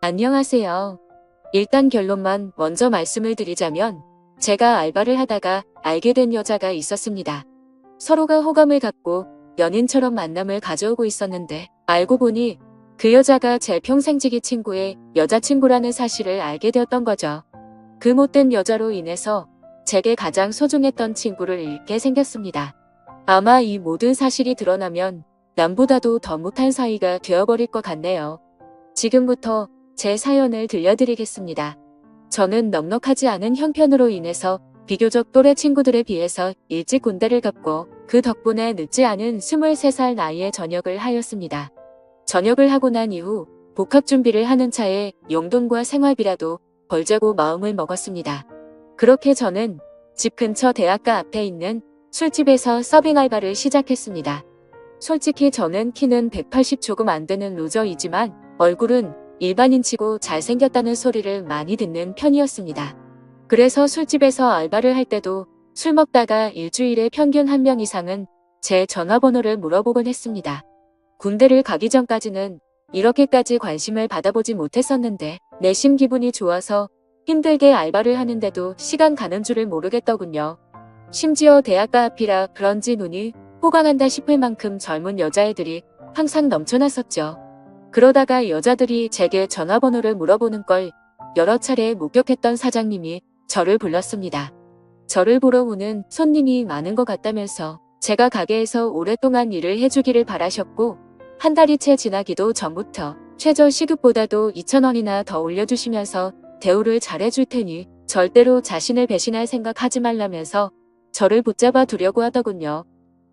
안녕하세요. 일단 결론만 먼저 말씀을 드리자면 제가 알바를 하다가 알게 된 여자가 있었습니다. 서로가 호감을 갖고 연인처럼 만남을 가져오고 있었는데 알고 보니 그 여자가 제 평생지기 친구의 여자친구라는 사실을 알게 되었던 거죠. 그 못된 여자로 인해서 제게 가장 소중했던 친구를 잃게 생겼습니다. 아마 이 모든 사실이 드러나면 남보다도 더 못한 사이가 되어버릴 것 같네요. 지금부터 제 사연을 들려드리겠습니다. 저는 넉넉하지 않은 형편으로 인해서 비교적 또래 친구들에 비해서 일찍 군대를 갔고 그 덕분에 늦지 않은 23살 나이에 전역을 하였습니다. 전역을 하고 난 이후 복학 준비를 하는 차에 용돈과 생활비라도 벌자고 마음을 먹었습니다. 그렇게 저는 집 근처 대학가 앞에 있는 술집에서 서빙 알바를 시작했습니다. 솔직히 저는 키는 180 조금 안 되는 루저이지만 얼굴은 일반인치고 잘생겼다는 소리를 많이 듣는 편이었습니다. 그래서 술집에서 알바를 할 때도 술 먹다가 일주일에 평균 1명 이상은 제 전화번호를 물어보곤 했습니다. 군대를 가기 전까지는 이렇게까지 관심을 받아보지 못했었는데 내심 기분이 좋아서 힘들게 알바를 하는데도 시간 가는 줄을 모르겠더군요. 심지어 대학가 앞이라 그런지 눈이 호강한다 싶을 만큼 젊은 여자애들이 항상 넘쳐났었죠. 그러다가 여자들이 제게 전화번호를 물어보는 걸 여러 차례 목격했던 사장님이 저를 불렀습니다. 저를 보러 오는 손님이 많은 것 같다면서 제가 가게에서 오랫동안 일을 해주기를 바라셨고 한 달이 채 지나기도 전부터 최저 시급보다도 2,000원이나 더 올려주시면서 대우를 잘해줄 테니 절대로 자신을 배신할 생각하지 말라면서 저를 붙잡아 두려고 하더군요.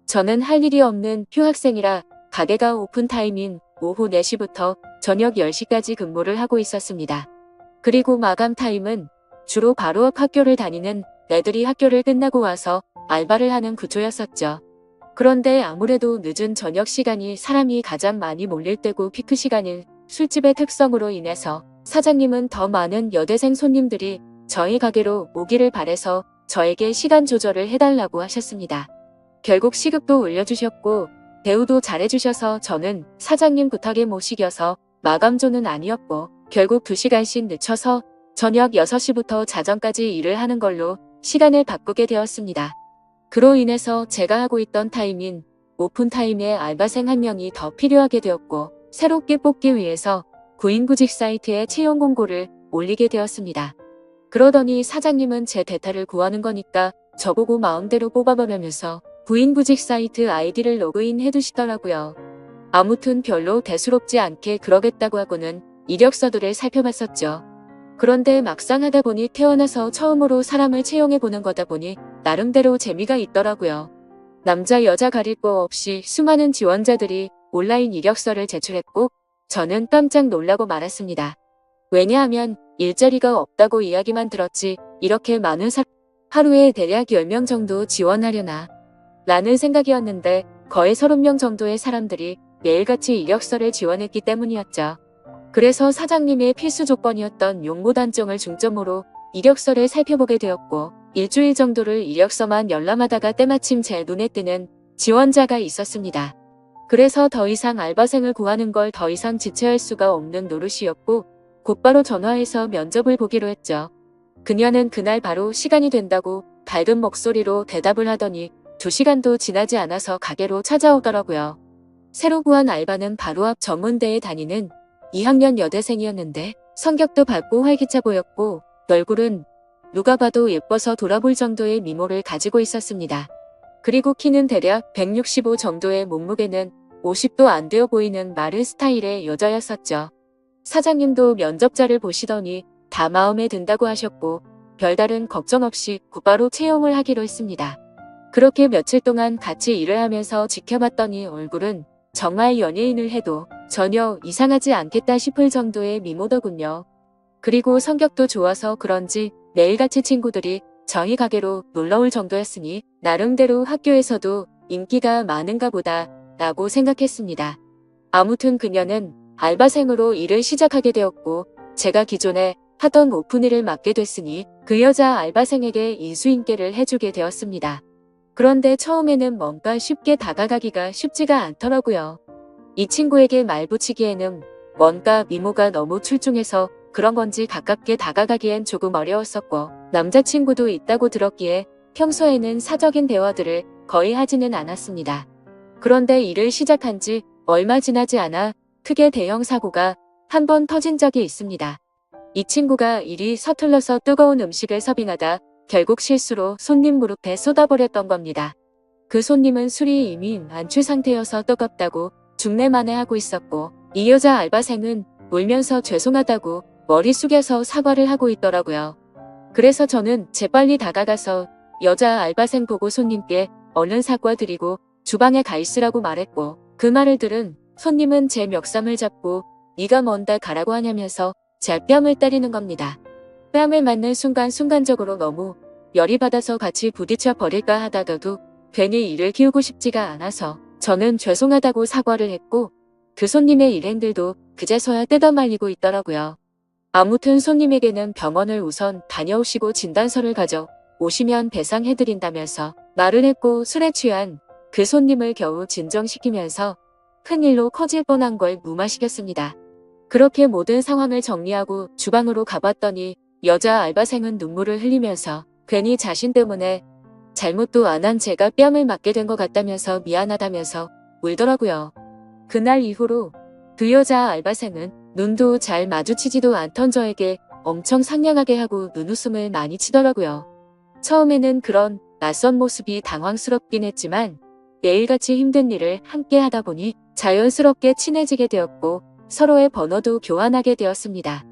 저는 할 일이 없는 휴학생이라 가게가 오픈타임인 오후 4시부터 저녁 10시까지 근무를 하고 있었습니다. 그리고 마감 타임은 주로 바로 앞 학교를 다니는 애들이 학교를 끝나고 와서 알바를 하는 구조였었죠. 그런데 아무래도 늦은 저녁 시간이 사람이 가장 많이 몰릴 때고 피크 시간인 술집의 특성으로 인해서 사장님은 더 많은 여대생 손님들이 저희 가게로 오기를 바래서 저에게 시간 조절을 해달라고 하셨습니다. 결국 시급도 올려주셨고 대우도 잘해주셔서 저는 사장님 부탁에 못 시겨서 마감조는 아니었고 결국 2시간씩 늦춰서 저녁 6시부터 자정까지 일을 하는 걸로 시간을 바꾸게 되었습니다. 그로 인해서 제가 하고 있던 타임인 오픈타임에 알바생 1명이 더 필요하게 되었고 새롭게 뽑기 위해서 구인구직 사이트에 채용 공고를 올리게 되었습니다. 그러더니 사장님은 제 대타를 구하는 거니까 저보고 마음대로 뽑아보려면서 구인구직 사이트 아이디를 로그인 해두시더라고요. 아무튼 별로 대수롭지 않게 그러겠다고 하고는 이력서들을 살펴봤었죠. 그런데 막상 하다 보니 태어나서 처음으로 사람을 채용해보는 거다 보니 나름대로 재미가 있더라고요. 남자 여자 가릴 거 없이 수많은 지원자들이 온라인 이력서를 제출했고 저는 깜짝 놀라고 말았습니다. 왜냐하면 일자리가 없다고 이야기만 들었지 이렇게 많은 하루에 대략 10명 정도 지원하려나 라는 생각이었는데 거의 30명 정도의 사람들이 매일같이 이력서를 지원했기 때문이었죠. 그래서 사장님의 필수 조건이었던 용모 단정을 중점으로 이력서를 살펴보게 되었고 일주일 정도를 이력서만 열람하다가 때마침 제 눈에 띄는 지원자가 있었습니다. 그래서 더 이상 알바생을 구하는 걸 더 이상 지체할 수가 없는 노릇이었고 곧바로 전화해서 면접을 보기로 했죠. 그녀는 그날 바로 시간이 된다고 밝은 목소리로 대답을 하더니 2시간도 지나지 않아서 가게로 찾아오더라고요. 새로 구한 알바는 바로 앞 전문대에 다니는 2학년 여대생이었는데 성격도 밝고 활기차 보였고 얼굴은 누가 봐도 예뻐서 돌아볼 정도의 미모를 가지고 있었습니다. 그리고 키는 대략 165 정도의 몸무게는 50도 안 되어 보이는 마른 스타일의 여자였었죠. 사장님도 면접자를 보시더니 다 마음에 든다고 하셨고 별다른 걱정 없이 곧바로 채용을 하기로 했습니다. 그렇게 며칠 동안 같이 일을 하면서 지켜봤더니 얼굴은 정말 연예인을 해도 전혀 이상하지 않겠다 싶을 정도의 미모더군요. 그리고 성격도 좋아서 그런지 매일같이 친구들이 저희 가게로 놀러올 정도였으니 나름대로 학교에서도 인기가 많은가 보다 라고 생각했습니다. 아무튼 그녀는 알바생으로 일을 시작하게 되었고 제가 기존에 하던 오픈일을 맡게 됐으니 그 여자 알바생에게 인수인계를 해주게 되었습니다. 그런데 처음에는 뭔가 쉽게 다가가기가 쉽지가 않더라고요. 이 친구에게 말 붙이기에는 뭔가 미모가 너무 출중해서 그런 건지 가깝게 다가가기엔 조금 어려웠었고 남자친구도 있다고 들었기에 평소에는 사적인 대화들을 거의 하지는 않았습니다. 그런데 일을 시작한 지 얼마 지나지 않아 크게 대형 사고가 한 번 터진 적이 있습니다. 이 친구가 일이 서툴러서 뜨거운 음식을 서빙하다 결국 실수로 손님 무릎에 쏟아버렸던 겁니다. 그 손님은 술이 이미 만취 상태여서 뜨겁다고 중내만해하고 있었고 이 여자 알바생은 울면서 죄송하다고 머리 숙여서 사과를 하고 있더라고요. 그래서 저는 재빨리 다가가서 여자 알바생 보고 손님께 얼른 사과드리고 주방에 가 있으라고 말했고 그 말을 들은 손님은 제 멱살을 잡고 네가 뭔데 가라고 하냐면서 제 뺨을 때리는 겁니다. 뺨을 맞는 순간적으로 너무 열이 받아서 같이 부딪혀 버릴까 하다가도 괜히 일을 키우고 싶지가 않아서 저는 죄송하다고 사과를 했고 그 손님의 일행들도 그제서야 뜯어말리고 있더라고요. 아무튼 손님에게는 병원을 우선 다녀오시고 진단서를 가져 오시면 배상해드린다면서 말을 했고 술에 취한 그 손님을 겨우 진정시키면서 큰일로 커질 뻔한 걸 무마시켰습니다. 그렇게 모든 상황을 정리하고 주방으로 가봤더니 여자 알바생은 눈물을 흘리면서 괜히 자신 때문에 잘못도 안 한 제가 뺨을 맞게 된 것 같다면서 미안하다면서 울더라고요. 그날 이후로 그 여자 알바생은 눈도 잘 마주치지도 않던 저에게 엄청 상냥하게 하고 눈웃음을 많이 치더라고요. 처음에는 그런 낯선 모습이 당황스럽긴 했지만 매일같이 힘든 일을 함께 하다 보니 자연스럽게 친해지게 되었고 서로의 번호도 교환하게 되었습니다.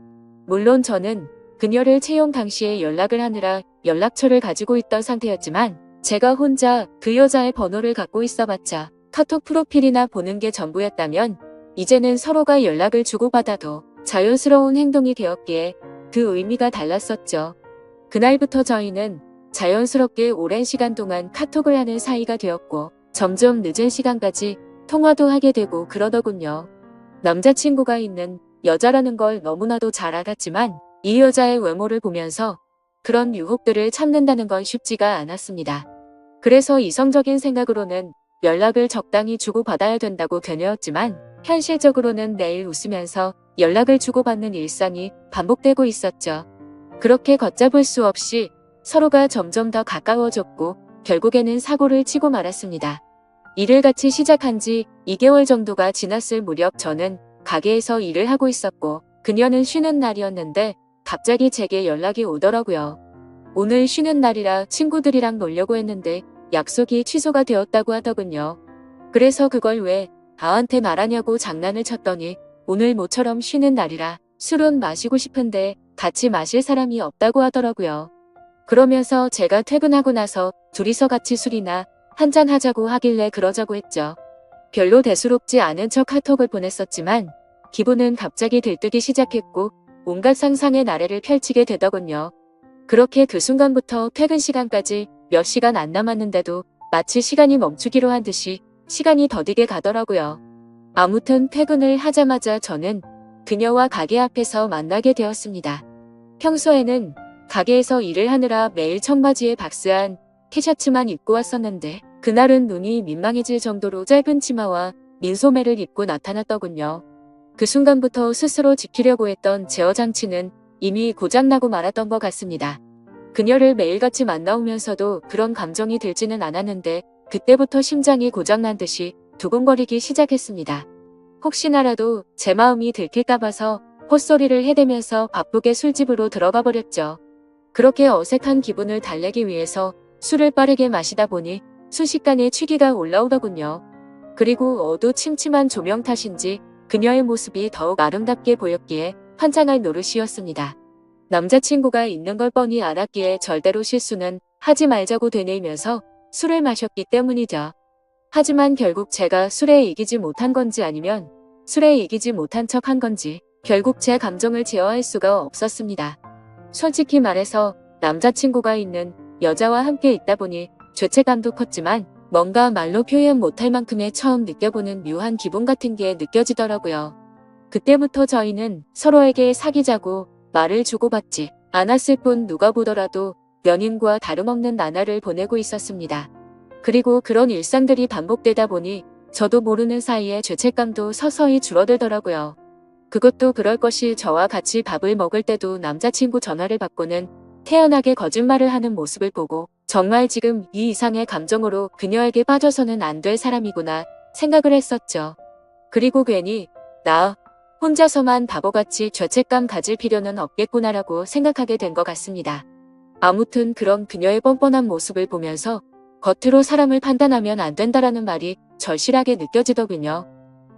물론 저는 그녀를 채용 당시에 연락을 하느라 연락처를 가지고 있던 상태였지만 제가 혼자 그 여자의 번호를 갖고 있어봤자 카톡 프로필이나 보는 게 전부였다면 이제는 서로가 연락을 주고받아도 자연스러운 행동이 되었기에 그 의미가 달랐었죠. 그날부터 저희는 자연스럽게 오랜 시간 동안 카톡을 하는 사이가 되었고 점점 늦은 시간까지 통화도 하게 되고 그러더군요. 남자친구가 있는 여자라는 걸 너무나도 잘 알았지만 이 여자의 외모를 보면서 그런 유혹들을 참는다는 건 쉽지가 않았습니다. 그래서 이성적인 생각으로는 연락을 적당히 주고받아야 된다고 견뎌왔지만 현실적으로는 매일 웃으면서 연락을 주고받는 일상이 반복되고 있었죠. 그렇게 걷잡을 수 없이 서로가 점점 더 가까워졌고 결국에는 사고를 치고 말았습니다. 일을 같이 시작한 지 2개월 정도가 지났을 무렵 저는 가게에서 일을 하고 있었고 그녀는 쉬는 날이었는데 갑자기 제게 연락이 오더라고요. 오늘 쉬는 날이라 친구들이랑 놀려고 했는데 약속이 취소가 되었다고 하더군요. 그래서 그걸 왜 나한테 말하냐고 장난을 쳤더니 오늘 모처럼 쉬는 날이라 술은 마시고 싶은데 같이 마실 사람이 없다고 하더라고요. 그러면서 제가 퇴근하고 나서 둘이서 같이 술이나 한잔 하자고 하길래 그러자고 했죠. 별로 대수롭지 않은 척 카톡을 보냈었지만 기분은 갑자기 들뜨기 시작했고 온갖 상상의 나래를 펼치게 되더군요. 그렇게 그 순간부터 퇴근 시간까지 몇 시간 안 남았는데도 마치 시간이 멈추기로 한 듯이 시간이 더디게 가더라고요. 아무튼 퇴근을 하자마자 저는 그녀와 가게 앞에서 만나게 되었습니다. 평소에는 가게에서 일을 하느라 매일 청바지에 박스한 티셔츠만 입고 왔었는데 그날은 눈이 민망해질 정도로 짧은 치마와 민소매를 입고 나타났더군요. 그 순간부터 스스로 지키려고 했던 제어 장치는 이미 고장나고 말았던 것 같습니다. 그녀를 매일같이 만나오면서도 그런 감정이 들지는 않았는데 그때부터 심장이 고장난 듯이 두근거리기 시작했습니다. 혹시나라도 제 마음이 들킬까 봐서 헛소리를 해대면서 바쁘게 술집으로 들어가 버렸죠. 그렇게 어색한 기분을 달래기 위해서 술을 빠르게 마시다 보니 순식간에 취기가 올라오더군요. 그리고 어두침침한 조명 탓인지 그녀의 모습이 더욱 아름답게 보였기에 환장할 노릇이었습니다. 남자친구가 있는 걸 뻔히 알았기에 절대로 실수는 하지 말자고 되뇌이면서 술을 마셨기 때문이죠. 하지만 결국 제가 술에 이기지 못한 건지 아니면 술에 이기지 못한 척 한 건지 결국 제 감정을 제어할 수가 없었습니다. 솔직히 말해서 남자친구가 있는 여자와 함께 있다 보니 죄책감도 컸지만 뭔가 말로 표현 못할 만큼의 처음 느껴보는 묘한 기분 같은 게 느껴지더라고요. 그때부터 저희는 서로에게 사귀자고 말을 주고받지 않았을 뿐 누가 보더라도 연인과 다름없는 나날을 보내고 있었습니다. 그리고 그런 일상들이 반복되다 보니 저도 모르는 사이에 죄책감도 서서히 줄어들더라고요. 그것도 그럴 것이 저와 같이 밥을 먹을 때도 남자친구 전화를 받고는 태연하게 거짓말을 하는 모습을 보고 정말 지금 이 이상의 감정으로 그녀에게 빠져서는 안 될 사람이구나 생각을 했었죠. 그리고 괜히 나 혼자서만 바보같이 죄책감 가질 필요는 없겠구나라고 생각하게 된 것 같습니다. 아무튼 그런 그녀의 뻔뻔한 모습을 보면서 겉으로 사람을 판단하면 안 된다라는 말이 절실하게 느껴지더군요.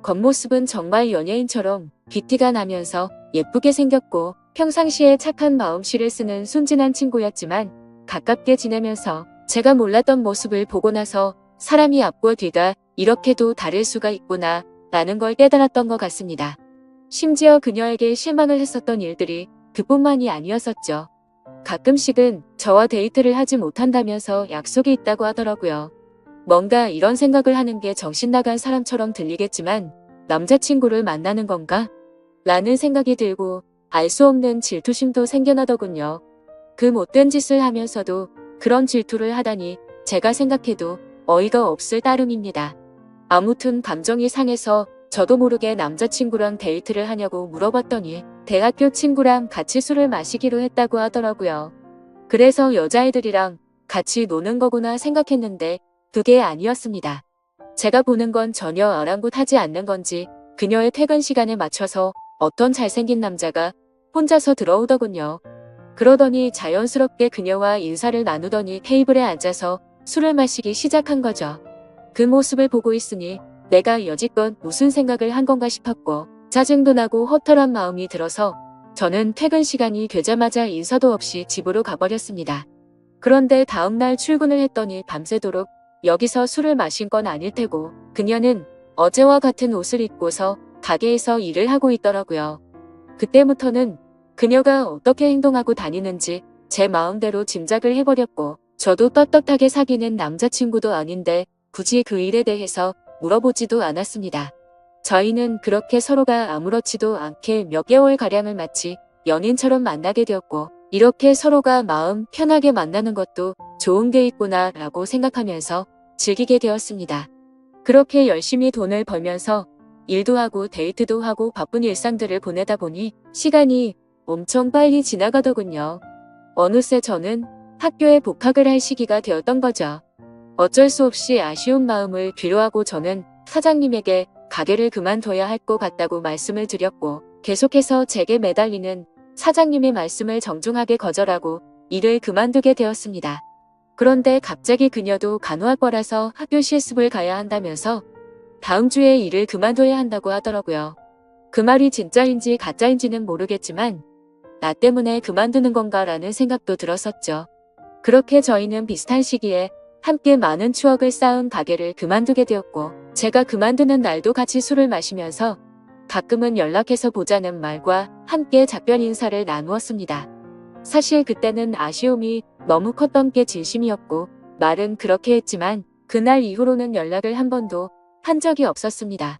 겉모습은 정말 연예인처럼 BT가 나면서 예쁘게 생겼고 평상시에 착한 마음씨를 쓰는 순진한 친구였지만 가깝게 지내면서 제가 몰랐던 모습을 보고 나서 사람이 앞과 뒤가 이렇게도 다를 수가 있구나 라는 걸 깨달았던 것 같습니다. 심지어 그녀에게 실망을 했었던 일들이 그뿐만이 아니었었죠. 가끔씩은 저와 데이트를 하지 못한다면서 약속이 있다고 하더라고요. 뭔가 이런 생각을 하는 게 정신 나간 사람처럼 들리겠지만 남자친구를 만나는 건가? 라는 생각이 들고 알 수 없는 질투심도 생겨나더군요. 그 못된 짓을 하면서도 그런 질투를 하다니 제가 생각해도 어이가 없을 따름입니다. 아무튼 감정이 상해서 저도 모르게 남자친구랑 데이트를 하냐고 물어봤더니 대학교 친구랑 같이 술을 마시기로 했다고 하더라고요. 그래서 여자애들이랑 같이 노는 거구나 생각했는데 그게 아니었습니다. 제가 보는 건 전혀 아랑곳하지 않는 건지 그녀의 퇴근 시간에 맞춰서 어떤 잘생긴 남자가 혼자서 들어오더군요. 그러더니 자연스럽게 그녀와 인사를 나누더니 테이블에 앉아서 술을 마시기 시작한 거죠. 그 모습을 보고 있으니 내가 여지껏 무슨 생각을 한 건가 싶었고 짜증도 나고 허탈한 마음이 들어서 저는 퇴근 시간이 되자마자 인사도 없이 집으로 가버렸습니다. 그런데 다음날 출근을 했더니 밤새도록 여기서 술을 마신 건 아닐 테고 그녀는 어제와 같은 옷을 입고서 가게에서 일을 하고 있더라고요. 그때부터는 그녀가 어떻게 행동하고 다니는지 제 마음대로 짐작을 해버렸고 저도 떳떳하게 사귀는 남자친구도 아닌데 굳이 그 일에 대해서 물어보지도 않았습니다. 저희는 그렇게 서로가 아무렇지도 않게 몇 개월가량을 마치 연인처럼 만나게 되었고 이렇게 서로가 마음 편하게 만나는 것도 좋은 게 있구나 라고 생각하면서 즐기게 되었습니다. 그렇게 열심히 돈을 벌면서 일도 하고 데이트도 하고 바쁜 일상들을 보내다 보니 시간이 엄청 빨리 지나가더군요. 어느새 저는 학교에 복학을 할 시기가 되었던 거죠. 어쩔 수 없이 아쉬운 마음을 뒤로하고 저는 사장님에게 가게를 그만둬야 할 것 같다고 말씀을 드렸고 계속해서 제게 매달리는 사장님의 말씀을 정중하게 거절하고 일을 그만두게 되었습니다. 그런데 갑자기 그녀도 간호학과라서 학교 실습을 가야 한다면서 다음 주에 일을 그만둬야 한다고 하더라고요. 그 말이 진짜인지 가짜인지는 모르겠지만 나 때문에 그만두는 건가라는 생각도 들었었죠. 그렇게 저희는 비슷한 시기에 함께 많은 추억을 쌓은 가게를 그만두게 되었고 제가 그만두는 날도 같이 술을 마시면서 가끔은 연락해서 보자는 말과 함께 작별 인사를 나누었습니다. 사실 그때는 아쉬움이 너무 컸던 게 진심이었고 말은 그렇게 했지만 그날 이후로는 연락을 한 번도 한 적이 없었습니다.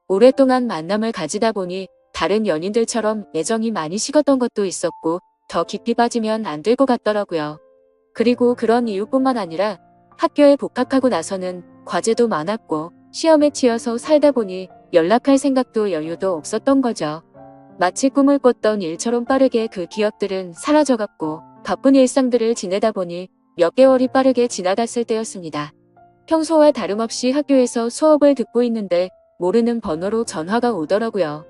오랫동안 만남을 가지다 보니 다른 연인들처럼 애정이 많이 식었던 것도 있었고 더 깊이 빠지면 안 될 것 같더라고요. 그리고 그런 이유뿐만 아니라 학교에 복학하고 나서는 과제도 많았고 시험에 치여서 살다 보니 연락할 생각도 여유도 없었던 거죠. 마치 꿈을 꿨던 일처럼 빠르게 그 기억들은 사라져갔고 바쁜 일상들을 지내다 보니 몇 개월이 빠르게 지나갔을 때였습니다. 평소와 다름없이 학교에서 수업을 듣고 있는데 모르는 번호로 전화가 오더라고요.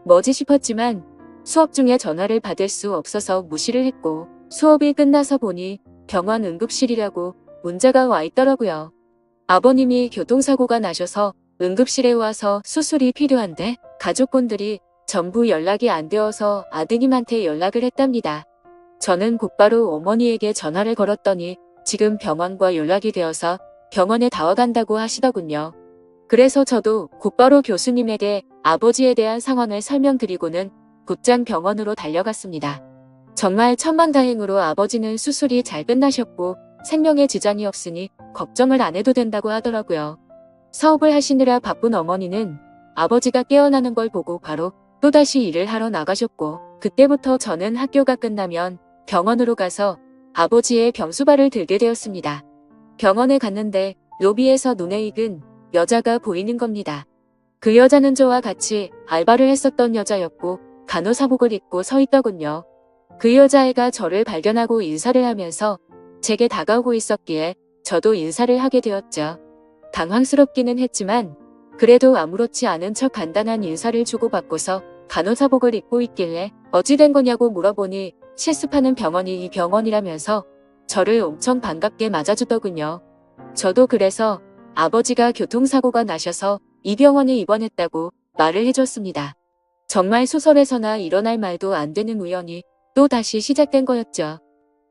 뭐지 싶었지만 수업 중에 전화를 받을 수 없어서 무시를 했고 수업이 끝나서 보니 병원 응급실이라고 문자가 와 있더라고요. 아버님이 교통사고가 나셔서 응급실에 와서 수술이 필요한데 가족분들이 전부 연락이 안 되어서 아드님한테 연락을 했답니다. 저는 곧바로 어머니에게 전화를 걸었더니 지금 병원과 연락이 되어서 병원에 다 와간다고 하시더군요. 그래서 저도 곧바로 교수님에게 아버지에 대한 상황을 설명드리고는 곧장 병원으로 달려갔습니다. 정말 천만다행으로 아버지는 수술이 잘 끝나셨고 생명에 지장이 없으니 걱정을 안 해도 된다고 하더라고요. 사업을 하시느라 바쁜 어머니는 아버지가 깨어나는 걸 보고 바로 또다시 일을 하러 나가셨고 그때부터 저는 학교가 끝나면 병원으로 가서 아버지의 병수발을 들게 되었습니다. 병원에 갔는데 로비에서 눈에 익은 여자가 보이는 겁니다. 그 여자는 저와 같이 알바를 했었던 여자였고 간호사복을 입고 서 있더군요. 그 여자애가 저를 발견하고 인사를 하면서 제게 다가오고 있었기에 저도 인사를 하게 되었죠. 당황스럽기는 했지만 그래도 아무렇지 않은 척 간단한 인사를 주고받고서 간호사복을 입고 있길래 어찌 된 거냐고 물어보니 실습하는 병원이 이 병원이라면서 저를 엄청 반갑게 맞아주더군요. 저도 그래서 아버지가 교통사고가 나셔서 이 병원에 입원했다고 말을 해줬습니다. 정말 소설에서나 일어날 말도 안 되는 우연이 또 다시 시작된 거였죠.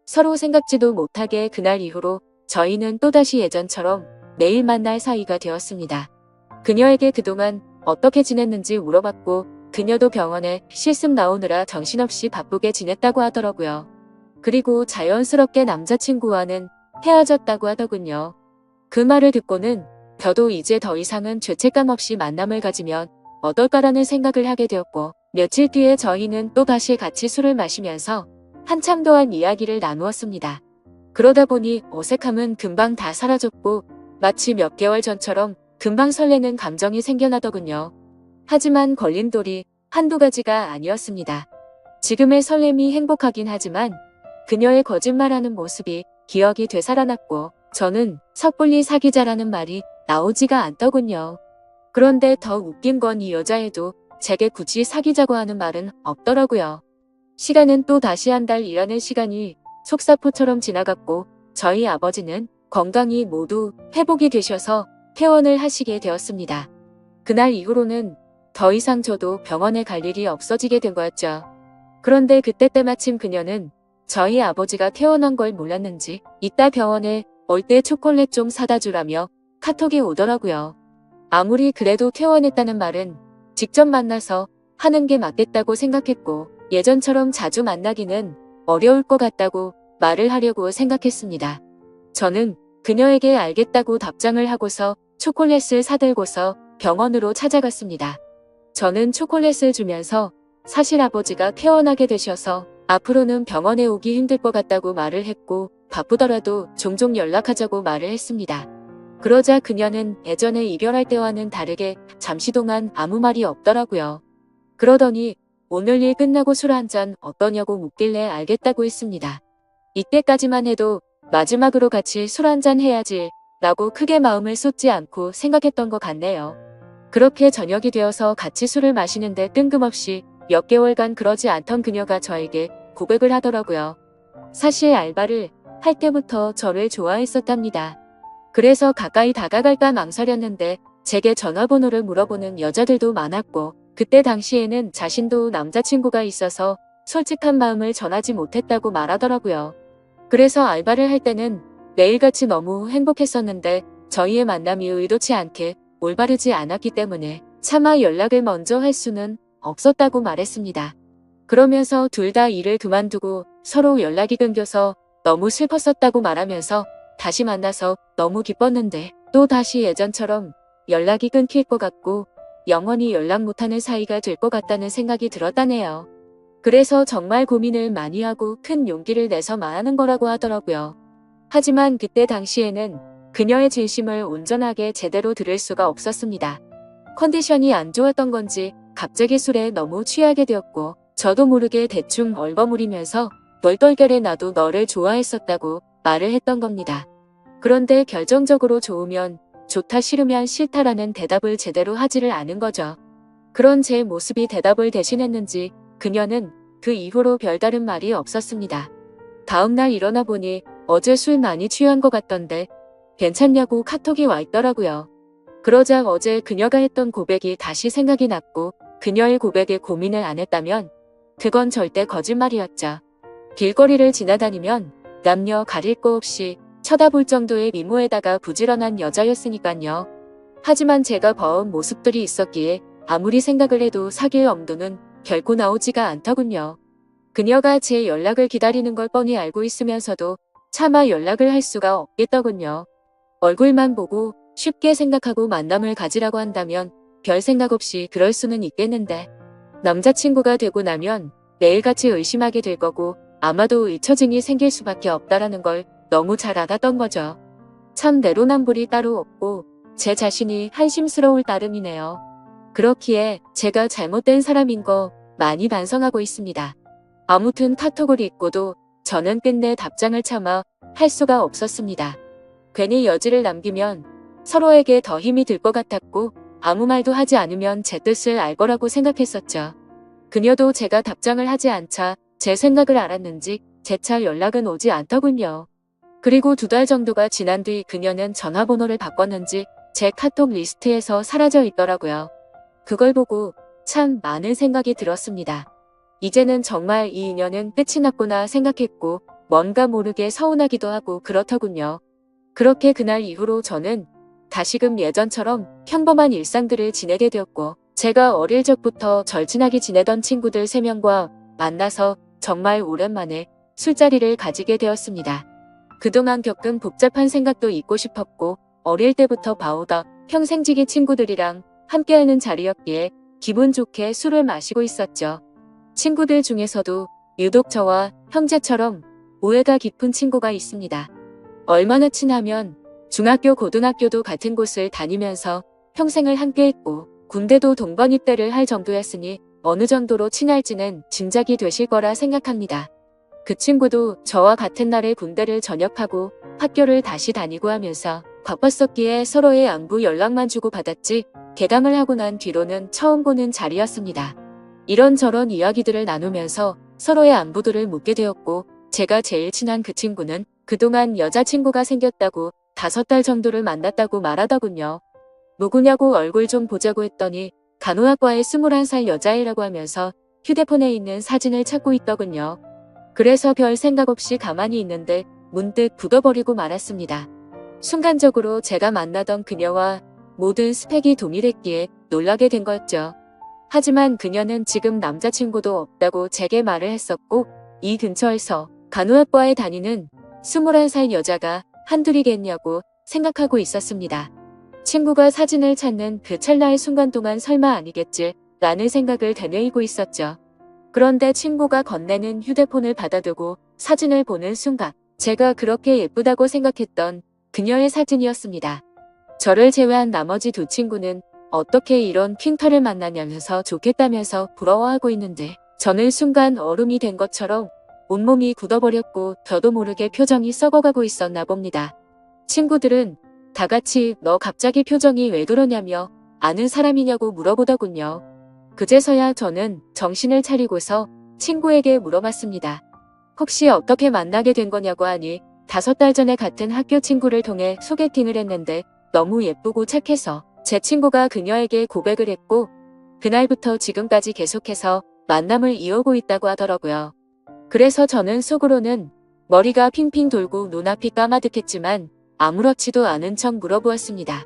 서로 생각지도 못하게 그날 이후로 저희는 또다시 예전처럼 매일 만날 사이가 되었습니다. 그녀에게 그동안 어떻게 지냈는지 물어봤고 그녀도 병원에 실습 나오느라 정신없이 바쁘게 지냈다고 하더라고요. 그리고 자연스럽게 남자친구와는 헤어졌다고 하더군요. 그 말을 듣고는 저도 이제 더 이상은 죄책감 없이 만남을 가지면 어떨까라는 생각을 하게 되었고 며칠 뒤에 저희는 또다시 같이 술을 마시면서 한참 동안 이야기를 나누었습니다. 그러다 보니 어색함은 금방 다 사라졌고 마치 몇 개월 전처럼 금방 설레는 감정이 생겨나더군요. 하지만 걸린 돌이 한두 가지가 아니었습니다. 지금의 설렘이 행복하긴 하지만 그녀의 거짓말하는 모습이 기억이 되살아났고 저는 섣불리 사귀자라는 말이 나오지가 않더군요. 그런데 더 웃긴 건 이 여자애도 제게 굳이 사귀자고 하는 말은 없더라고요. 시간은 또 다시 한 달 일하는 시간이 속사포처럼 지나갔고 저희 아버지는 건강이 모두 회복이 되셔서 퇴원을 하시게 되었습니다. 그날 이후로는 더 이상 저도 병원에 갈 일이 없어지게 된 거였죠. 그런데 그때 때마침 그녀는 저희 아버지가 퇴원한 걸 몰랐는지 이따 병원에 올 때 초콜릿 좀 사다 주라며 카톡이 오더라고요. 아무리 그래도 퇴원했다는 말은 직접 만나서 하는 게 맞겠다고 생각했고 예전처럼 자주 만나기는 어려울 것 같다고 말을 하려고 생각했습니다. 저는 그녀에게 알겠다고 답장을 하고서 초콜릿을 사들고서 병원으로 찾아갔습니다. 저는 초콜릿을 주면서 사실 아버지가 퇴원하게 되셔서 앞으로는 병원에 오기 힘들 것 같다고 말을 했고 바쁘더라도 종종 연락하자고 말을 했습니다. 그러자 그녀는 예전에 이별할 때와는 다르게 잠시 동안 아무 말이 없더라고요. 그러더니 오늘 일 끝나고 술 한잔 어떠냐고 묻길래 알겠다고 했습니다. 이때까지만 해도 마지막으로 같이 술 한잔 해야지 라고 크게 마음을 쏟지 않고 생각했던 것 같네요. 그렇게 저녁이 되어서 같이 술을 마시는데 뜬금없이 몇 개월간 그러지 않던 그녀가 저에게 고백을 하더라고요. 사실 알바를 할 때부터 저를 좋아했었답니다. 그래서 가까이 다가갈까 망설였는데 제게 전화번호를 물어보는 여자들도 많았고 그때 당시에는 자신도 남자친구가 있어서 솔직한 마음을 전하지 못했다고 말하더라고요. 그래서 알바를 할 때는 매일같이 너무 행복했었는데 저희의 만남이 의도치 않게 올바르지 않았기 때문에 차마 연락을 먼저 할 수는 없었다고 말했습니다. 그러면서 둘 다 일을 그만두고 서로 연락이 끊겨서 너무 슬펐었다고 말하면서 다시 만나서 너무 기뻤는데 또 다시 예전처럼 연락이 끊길 것 같고 영원히 연락 못하는 사이가 될 것 같다는 생각이 들었다네요. 그래서 정말 고민을 많이 하고 큰 용기를 내서 말하는 거라고 하더라고요. 하지만 그때 당시에는 그녀의 진심을 온전하게 제대로 들을 수가 없었습니다. 컨디션이 안 좋았던 건지 갑자기 술에 너무 취하게 되었고 저도 모르게 대충 얼버무리면서 널떨결에 나도 너를 좋아했었다고 말을 했던 겁니다. 그런데 결정적으로 좋으면 좋다 싫으면 싫다라는 대답을 제대로 하지를 않은 거죠. 그런 제 모습이 대답을 대신했는지 그녀는 그 이후로 별다른 말이 없었습니다. 다음날 일어나 보니 어제 술 많이 취한 것 같던데 괜찮냐고 카톡이 와 있더라고요. 그러자 어제 그녀가 했던 고백이 다시 생각이 났고 그녀의 고백에 고민을 안 했다면 그건 절대 거짓말이었죠. 길거리를 지나다니면 남녀 가릴 거 없이 쳐다볼 정도의 미모에다가 부지런한 여자였으니깐요. 하지만 제가 봐온 모습들이 있었기에 아무리 생각을 해도 사귈 엄두는 결코 나오지가 않더군요. 그녀가 제 연락을 기다리는 걸 뻔히 알고 있으면서도 차마 연락을 할 수가 없겠더군요. 얼굴만 보고 쉽게 생각하고 만남을 가지라고 한다면 별 생각 없이 그럴 수는 있겠는데 남자친구가 되고 나면 매일같이 의심하게 될 거고 아마도 잊혀짐이 생길 수밖에 없다라는 걸 너무 잘 알았던 거죠. 참 내로남불이 따로 없고 제 자신이 한심스러울 따름이네요. 그렇기에 제가 잘못된 사람인 거 많이 반성하고 있습니다. 아무튼 카톡을 읽고도 저는 끝내 답장을 참아 할 수가 없었습니다. 괜히 여지를 남기면 서로에게 더 힘이 들 것 같았고 아무 말도 하지 않으면 제 뜻을 알 거라고 생각했었죠. 그녀도 제가 답장을 하지 않자 제 생각을 알았는지 재차 연락은 오지 않더군요. 그리고 2달 정도가 지난 뒤 그녀는 전화번호를 바꿨는지 제 카톡 리스트에서 사라져 있더라고요. 그걸 보고 참 많은 생각이 들었습니다. 이제는 정말 이 인연은 끝이 났구나 생각했고 뭔가 모르게 서운하기도 하고 그렇더군요. 그렇게 그날 이후로 저는 다시금 예전처럼 평범한 일상들을 지내게 되었고 제가 어릴 적부터 절친하게 지내던 친구들 3명과 만나서 정말 오랜만에 술자리를 가지게 되었습니다. 그동안 겪은 복잡한 생각도 잊고 싶었고 어릴 때부터 봐오다 평생지기 친구들이랑 함께하는 자리였기에 기분 좋게 술을 마시고 있었죠. 친구들 중에서도 유독 저와 형제처럼 오해가 깊은 친구가 있습니다. 얼마나 친하면 중학교, 고등학교도 같은 곳을 다니면서 평생을 함께했고 군대도 동반 입대를 할 정도였으니 어느 정도로 친할지는 짐작이 되실 거라 생각합니다. 그 친구도 저와 같은 날에 군대를 전역하고 학교를 다시 다니고 하면서 바빴었기에 서로의 안부 연락만 주고받았지 개강을 하고 난 뒤로는 처음 보는 자리였습니다. 이런저런 이야기들을 나누면서 서로의 안부들을 묻게 되었고 제가 제일 친한 그 친구는 그동안 여자친구가 생겼다고 5달 정도를 만났다고 말하더군요. 누구냐고 얼굴 좀 보자고 했더니 간호학과의 21살 여자애라고 하면서 휴대폰에 있는 사진을 찾고 있더군요. 그래서 별 생각 없이 가만히 있는데 문득 굳어버리고 말았습니다. 순간적으로 제가 만나던 그녀와 모든 스펙이 동일했기에 놀라게 된 거였죠. 하지만 그녀는 지금 남자친구도 없다고 제게 말을 했었고 이 근처에서 간호학과에 다니는 21살 여자가 한둘이겠냐고 생각하고 있었습니다. 친구가 사진을 찾는 그 찰나의 순간 동안 설마 아니겠지 라는 생각을 되뇌이고 있었죠. 그런데 친구가 건네는 휴대폰을 받아두고 사진을 보는 순간 제가 그렇게 예쁘다고 생각했던 그녀의 사진이었습니다. 저를 제외한 나머지 2 친구는 어떻게 이런 퀸터를 만나냐면서 좋겠다면서 부러워하고 있는데 저는 순간 얼음이 된 것처럼 온몸이 굳어버렸고 저도 모르게 표정이 썩어가고 있었나 봅니다. 친구들은 다 같이 너 갑자기 표정이 왜 그러냐며 아는 사람이냐고 물어보더군요. 그제서야 저는 정신을 차리고서 친구에게 물어봤습니다. 혹시 어떻게 만나게 된 거냐고 하니 5달 전에 같은 학교 친구를 통해 소개팅을 했는데 너무 예쁘고 착해서 제 친구가 그녀에게 고백을 했고 그날부터 지금까지 계속해서 만남을 이어오고 있다고 하더라고요. 그래서 저는 속으로는 머리가 핑핑 돌고 눈앞이 까마득했지만 아무렇지도 않은 척 물어보았습니다.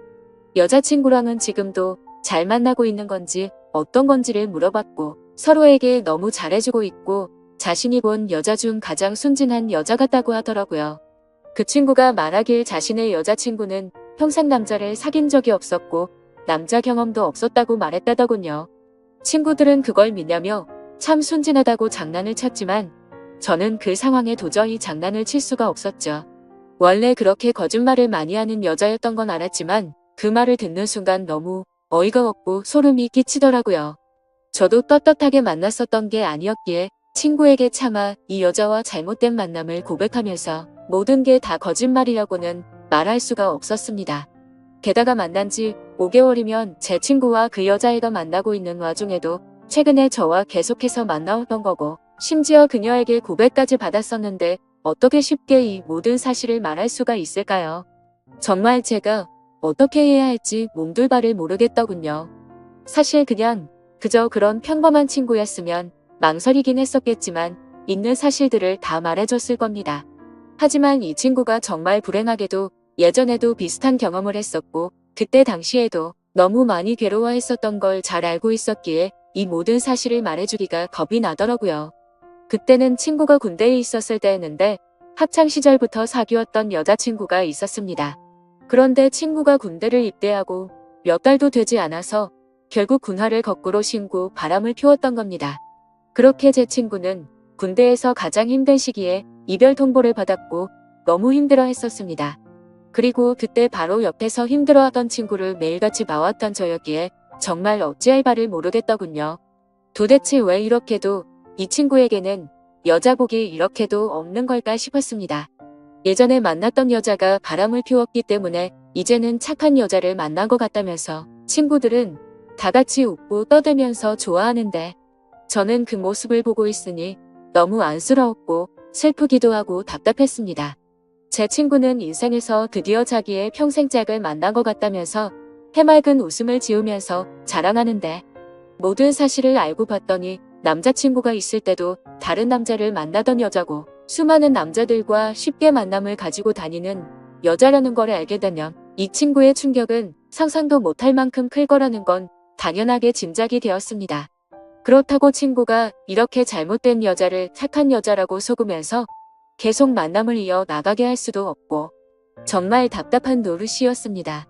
여자친구랑은 지금도 잘 만나고 있는 건지 어떤 건지를 물어봤고 서로에게 너무 잘해주고 있고 자신이 본 여자 중 가장 순진한 여자 같다고 하더라고요. 그 친구가 말하길 자신의 여자친구는 평생 남자를 사귄 적이 없었고 남자 경험도 없었다고 말했다더군요. 친구들은 그걸 믿냐며 참 순진하다고 장난을 쳤지만 저는 그 상황에 도저히 장난을 칠 수가 없었죠. 원래 그렇게 거짓말을 많이 하는 여자였던 건 알았지만 그 말을 듣는 순간 너무 어이가 없고 소름이 끼치더라고요. 저도 떳떳하게 만났었던 게 아니었기에 친구에게 차마 이 여자와 잘못된 만남을 고백하면서 모든 게 다 거짓말이라고는 말할 수가 없었습니다. 게다가 만난 지 5개월이면 제 친구와 그 여자애가 만나고 있는 와중에도 최근에 저와 계속해서 만나왔던 거고 심지어 그녀에게 고백까지 받았었는데 어떻게 쉽게 이 모든 사실을 말할 수가 있을까요? 정말 제가 어떻게 해야 할지 몸둘바를 모르겠더군요. 사실 그냥 그저 그런 평범한 친구였으면 망설이긴 했었겠지만 있는 사실들을 다 말해줬을 겁니다. 하지만 이 친구가 정말 불행하게도 예전에도 비슷한 경험을 했었고 그때 당시에도 너무 많이 괴로워했었던 걸 잘 알고 있었기에 이 모든 사실을 말해주기가 겁이 나더라고요. 그때는 친구가 군대에 있었을 때였는데 학창시절부터 사귀었던 여자친구가 있었습니다. 그런데 친구가 군대를 입대하고 몇 달도 되지 않아서 결국 군화를 거꾸로 신고 바람을 피웠던 겁니다. 그렇게 제 친구는 군대에서 가장 힘든 시기에 이별 통보를 받았고 너무 힘들어 했었습니다. 그리고 그때 바로 옆에서 힘들어하던 친구를 매일같이 봐왔던 저였기에 정말 어찌할 바를 모르겠더군요. 도대체 왜 이렇게도 이 친구에게는 여자복이 이렇게도 없는 걸까 싶었습니다. 예전에 만났던 여자가 바람을 피웠기 때문에 이제는 착한 여자를 만난 것 같다면서 친구들은 다 같이 웃고 떠들면서 좋아하는데 저는 그 모습을 보고 있으니 너무 안쓰러웠고 슬프기도 하고 답답했습니다. 제 친구는 인생에서 드디어 자기의 평생 짝을 만난 것 같다면서 해맑은 웃음을 지으면서 자랑하는데 모든 사실을 알고 봤더니 남자친구가 있을 때도 다른 남자를 만나던 여자고 수많은 남자들과 쉽게 만남을 가지고 다니는 여자라는 걸 알게 되면 이 친구의 충격은 상상도 못할 만큼 클 거라는 건 당연하게 짐작이 되었습니다. 그렇다고 친구가 이렇게 잘못된 여자를 착한 여자라고 속으면서 계속 만남을 이어 나가게 할 수도 없고 정말 답답한 노릇이었습니다.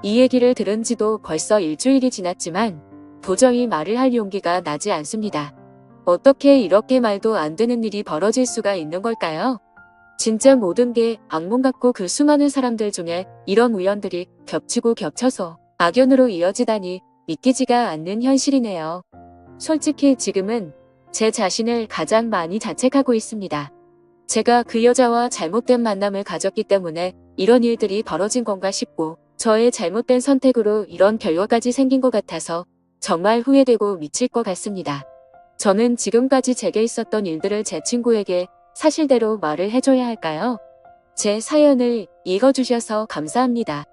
이 얘기를 들은 지도 벌써 일주일이 지났지만 도저히 말을 할 용기가 나지 않습니다. 어떻게 이렇게 말도 안 되는 일이 벌어질 수가 있는 걸까요? 진짜 모든 게 악몽 같고 그 수많은 사람들 중에 이런 우연들이 겹치고 겹쳐서 악연으로 이어지다니 믿기지가 않는 현실이네요. 솔직히 지금은 제 자신을 가장 많이 자책하고 있습니다. 제가 그 여자와 잘못된 만남을 가졌기 때문에 이런 일들이 벌어진 건가 싶고 저의 잘못된 선택으로 이런 결과까지 생긴 것 같아서 정말 후회되고 미칠 것 같습니다. 저는 지금까지 제게 있었던 일들을 제 친구에게 사실대로 말을 해줘야 할까요? 제 사연을 읽어주셔서 감사합니다.